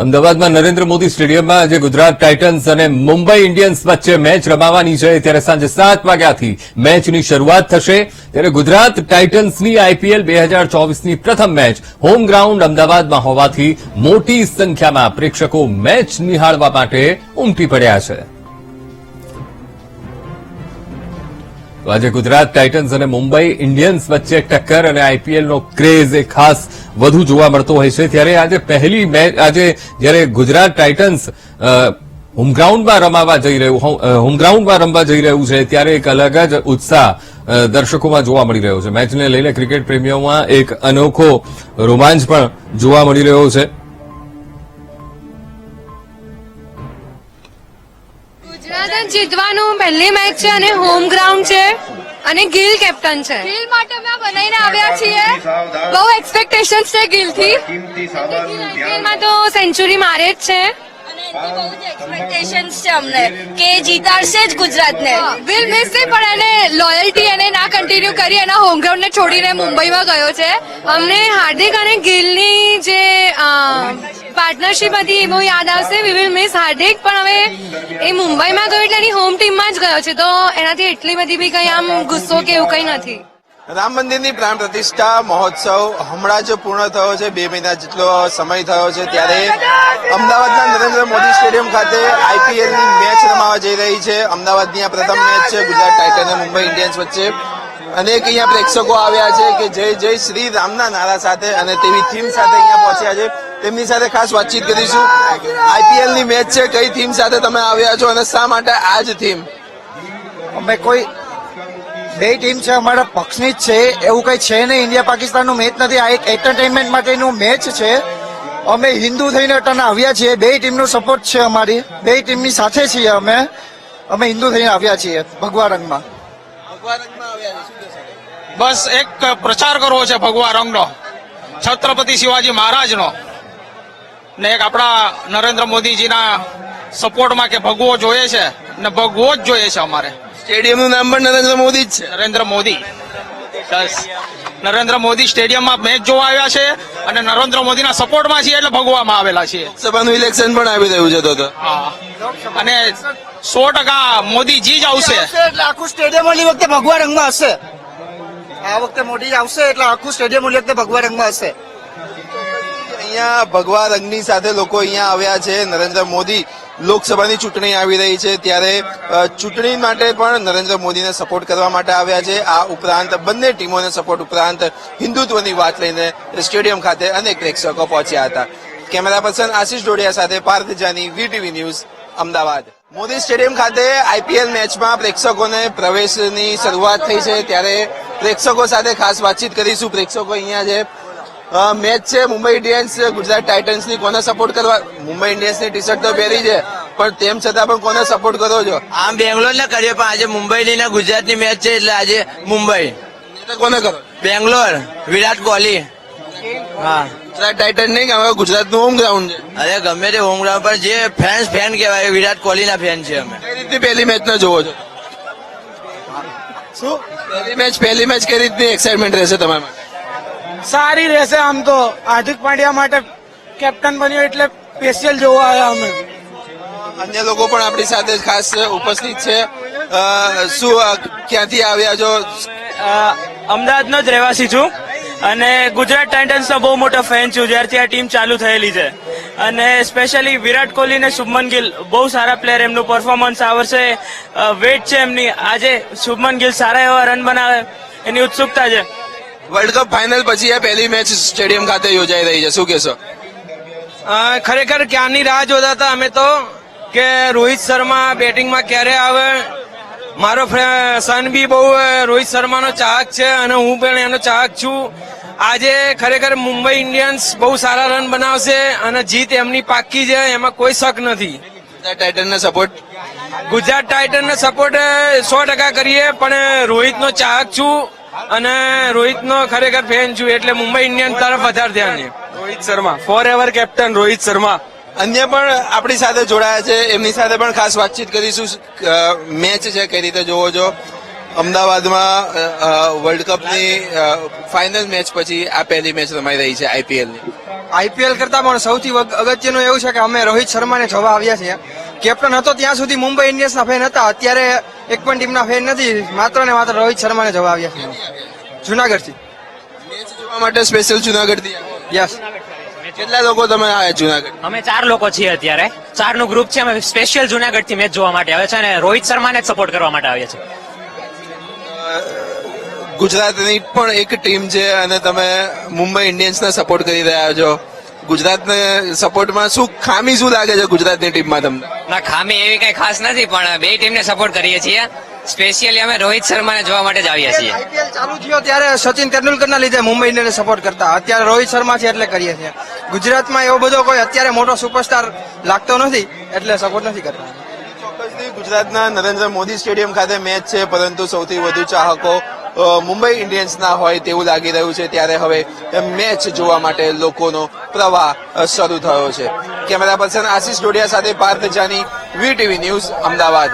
અમદાવાદમાં નરેન્દ્ર મોદી સ્ટેડિયમમાં આજે ગુજરાત ટાઇટન્સ અને મુંબઈ ઇન્ડિયન્સ વચ્ચે મેચ રમાવાની છે ત્યારે સાંજે 7 વાગ્યાથી મેચની શરૂઆત થશે ત્યારે ગુજરાત ટાઇટન્સની આઈપીએલ 2024ની પ્રથમ મેચ હોમ ગ્રાઉન્ડ અમદાવાદમાં હોવાથી મોટી સંખ્યામાં પ્રેક્ષકો મેચ નિહાળવા માટે ઉમટી પડ્યા છે. આજે ગુજરાત ટાઇટન્સ અને મુંબઈ ઇન્ડિયન્સ વચ્ચે ટક્કર અને આઈપીએલનો ક્રેઝ એ ખાસ વધુ જોવા મળતો હોય છે ત્યારે આજે પહેલી મેચ જ્યારે ગુજરાત ટાઇટન્સ હોમગ્રાઉન્ડમાં રમવા જઈ રહ્યું છે ત્યારે એક અલગ જ ઉત્સાહ દર્શકોમાં જોવા મળી રહ્યો છે. મેચને લઈને ક્રિકેટ પ્રેમીઓમાં એક અનોખો રોમાંચ પણ જોવા મળી રહ્યો છે. ગુજરાત જીતવાનું પહેલી મેચ છે અને હોમ ગ્રાઉન્ડ છે અને ગિલ કેપ્ટન છે. ગિલ માટે અમે બનાવીને આવ્યા છીએ. બહુ એક્સપેક્ટેશન્સ છે ગિલ થી. ગિલમાં તો સેન્ચુરી મારે જ છે. બહુ જ એક્સપેક્ટેશન્સ છે અમને કે જીતાડશે જ ગુજરાતને. વિલ મિસ નહીં પણ એને લોયલ્ટી એને ના કન્ટિન્યુ કરી એના હોમ ગ્રાઉન્ડ ને છોડીને મુંબઈમાં ગયો છે. અમને હાર્દિક અને ગિલની જે પાર્ટનરશિપ હતી એ બહુ યાદ આવશે. વી વિલ મિસ હાર્દિક પણ હવે એ મુંબઈમાં ગયો એટલે એની હોમ ટીમમાં જ ગયો છે તો એનાથી એટલી બધી બી કઈ આમ ગુસ્સો કે એવું કઈ નથી. રામ મંદિરની પ્રાણ પ્રતિષ્ઠા મહોત્સવ હમણાં જ પૂર્ણ થયો છે. 2 મહિના જેટલો સમય થયો છે ત્યારે અમદાવાદના નરેન્દ્ર મોદી સ્ટેડિયમ ખાતે આઈપીએલની મેચ રમાવા જઈ રહી છે. અમદાવાદની આ પ્રથમ મેચ છે ગુજરાત ટાઇટન અને મુંબઈ ઇન્ડિયન્સ વચ્ચે. અનેક અહીંયા પ્રેક્ષકો આવ્યા છે કે જય જય શ્રી રામના નારા સાથે અને તેવી થીમ સાથે અહીંયા પહોંચ્યા છે. તેમની સાથે ખાસ વાતચીત કરીશું. આઈપીએલની મેચ છે, કઈ થીમ સાથે તમે આવ્યા છો અને શા માટે આ જ થીમ? અમે કોઈ બે ટીમ છે અમારા પક્ષની જ છે એવું કઈ છે નહીં. ઇન્ડિયા પાકિસ્તાનનું મેચ નથી. આ એક એન્ટરટેનમેન્ટ માટેનું મેચ છે. અમે હિન્દુ થઈને અટાણે આવ્યા છીએ. બે ટીમનો સપોર્ટ છે અમારી. બે ટીમની સાથે છીએ અમે હિન્દુ થઈને આવ્યા છીએ ભગવા રંગમાં. બસ એક પ્રચાર કરવો છે ભગવા રંગનો, છત્રપતિ શિવાજી મહારાજનો, ને એક આપણા નરેન્દ્ર મોદીજીના સપોર્ટમાં કે ભગવો જોઈએ છે ને ભગવો જ જોઈએ છે. અમારે સ્ટેડિયમનું નામ પણ નરેન્દ્ર મોદી જ છે. નરેન્દ્ર મોદી નરેન્દ્ર મોદી સ્ટેડિયમમાં મેચ જોવા આવ્યા છે અને નરેન્દ્ર મોદીના સપોર્ટમાં છીએ એટલે ભગવામાં આવેલા છીએ. સભાનું ઇલેક્શન પણ આવી રહ્યું છે તો હા, અને 100% મોદીજી જ આવશે. એટલે આખું સ્ટેડિયમ ઓલી વખતે ભગવા રંગમાં હશે. આ વખતે મોદી આવશે એટલે આખું સ્ટેડિયમ ઓલી વખતે ભગવા રંગમાં હશે. અહીંયા ભગવા રંગની સાથે લોકો અહીંયા આવ્યા છે. નરેન્દ્ર મોદી લોકસભાની ચૂંટણી આવી રહી છે ત્યારે ચૂંટણી માટે પણ નરેન્દ્ર મોદીને સપોર્ટ કરવા માટે આવ્યા છે. આ ઉપરાંત બંને ટીમોને સપોર્ટ ઉપરાંત હિન્દુત્વની વાત લઈને સ્ટેડિયમ ખાતે અનેક પ્રેક્ષકો પહોંચ્યા હતા. કેમેરા પર્સન આશિષ ડોડિયા સાથે Parth Jani, VTV news, Ahmedabad. Modi stadium ખાતે આઈપીએલ મેચમાં પ્રેક્ષકોને પ્રવેશની શરૂઆત થઈ છે ત્યારે પ્રેક્ષકો સાથે ખાસ વાતચીત કરીશું. પ્રેક્ષકો અહીંયા છે. મેચ છે મુંબઈ ઇન્ડિયન્સ ગુજરાત ટાઇટન્સની. કોને સપોર્ટ કરવા? મુંબઈ ઇન્ડિયન્સની ટી શર્ટ તો પહેરી છે પણ તેમ છતાં પણ કોને સપોર્ટ કરો છો? આમ બેંગ્લોર ને કરીએ પણ આજે મુંબઈની ને ગુજરાતની મેચ છે એટલે આજે મુંબઈ. કોને કરો? બેંગ્લોર, વિરાટ કોહલી. હા, ગુજરાત ટાઇટન નહીં કે ગુજરાતનું હોમ ગ્રાઉન્ડ છે. અરે ગમે તે હોમ ગ્રાઉન્ડ પર જે ફેન કહેવાય વિરાટ કોહલીના ફેન છે અમે. કઈ રીતની પહેલી મેચ ને જોવો છો? શું પહેલી મેચ કઈ રીતની એક્સાઇટમેન્ટ રહેશે તમારા માટે? સારી રહેશે. આમ તો હાર્દિક પાંડ્યા માટે કેપ્ટન બન્યો એટલે સ્પેશિયલ જોવા આવ્યા અમે. અન્ય લોકો પણ આપણી સાથે ખાસ ઉપસ્થિત છે. શું ક્યાંથી આવ્યા છો? અમદાવાદનો જ રહેવાસી છું અને ગુજરાત ટાઇટન્સનો બહુ મોટો ફેન છું જ્યારથી આ ટીમ ચાલુ થયેલી છે. અને સ્પેશિયલી વિરાટ કોહલી ને શુભમન ગિલ બહુ સારા પ્લેયર. એમનું પરફોર્મન્સ આ વર્ષે વેટ છે એમની. આજે શુભમન ગિલ સારા એવા રન બનાવે એની ઉત્સુકતા છે. વર્લ્ડ કપ ફાઇનલ પછી આ પહેલી મેચ સ્ટેડિયમ ખાતે યોજાઈ રહી છે, શું કહેશો? ખરેખર ક્યારની રાહ જોતા હતા અમે તો કે રોહિત શર્મા બેટિંગમાં ક્યારે આવે. મારો સન બી બહુ રોહિત શર્માનો ચાહક છે અને હું પણ એનો ચાહક છું. આજે ખરેખર મુંબઈ ઇન્ડિયન્સ બહુ સારા રન બનાવશે અને જીત એમની પાક્કી છે, એમાં કોઈ શક નથી. ગુજરાત ટાઇટનને સપોર્ટ? ગુજરાત ટાઇટનને સપોર્ટ 100% કરીએ પણ રોહિતનો ચાહક છું અને રોહિતનો ખરેખર ફેન છું એટલે મુંબઈ ઇન્ડિયન્સ તરફ વધારે ધ્યાન છે. Rohit Sharma forever captain Rohit Sharma. અન્ય પણ આપણી સાથે જોડાયા છે, એમની સાથે પણ ખાસ વાતચીત કરીશું. મેચ છે કઈ રીતે જોવો છો? અમદાવાદમાં વર્લ્ડ કપની ફાઇનલ મેચ પછી આ પહેલી મેચ રમાઈ રહી છે આઈપીએલની. આઈપીએલ કરતા પણ સૌથી અગત્યનું એવું છે કે અમે રોહિત શર્માને જોવા આવ્યા છીએ. કેપ્ટન હતો ત્યાં સુધી મુંબઈ ઇન્ડિયન્સના ફેન હતા, અત્યારે એક પણ ટીમના ફેન નથી, માત્ર ને માત્ર રોહિત શર્માને જોવા આવ્યા છીએ જુનાગઢથી. મેચ જોવા માટે સ્પેશિયલ જુનાગઢથી યસ. કેટલા લોકો તમે આવ્યા જુનાગઢ? અમે 4 લોકો છીએ અત્યારે, 4 નું ગ્રુપ છે. અમે સ્પેશિયલ જુનાગઢ થી મેચ જોવા માટે આવે છે અને રોહિત શર્માને જ સપોર્ટ કરવા માટે આવ્યા છે. ગુજરાતની પણ એક ટીમ છે અને તમે મુંબઈ ઇન્ડિયન્સને સપોર્ટ કરી રહ્યા છો. ગુજરાતને સપોર્ટમાં શું ખામી શું લાગે છે ગુજરાતની ટીમમાં તમને? ના, ખામી એવી કઈ ખાસ નથી, પણ બે ટીમને સપોર્ટ કરીએ છીએ. સ્પેશિયલી અમે રોહિત શર્માને જોવા માટે જ આવ્યા છીએ. આઈપીએલ ચાલુ થયો ત્યારે સચિન તેંડુલકરના લીધે મુંબઈ ઇન્ડિયન્સ સપોર્ટ કરતા, અત્યારે રોહિત શર્મા છે એટલે કરીએ છીએ. ગુજરાતમાં એવો બધો કોઈ અત્યારે મોટો સુપરસ્ટાર લાગતો નથી એટલે સપોર્ટ નથી કરતા. ચોક્કસથી ગુજરાતના નરેન્દ્ર મોદી સ્ટેડિયમ ખાતે મેચ છે, પરંતુ સૌથી વધુ ચાહકો મુંબઈ ઇન્ડિયન્સના હોય તેવું લાગી રહ્યું છે. ત્યારે હવે મેચ જોવા માટે લોકોનો પ્રવાહ શરૂ થયો છે. કેમેરા પર્સન આશિષ ડોડિયા સાથે પાર્થ જાની, વીટીવી ન્યૂઝ, અમદાવાદ.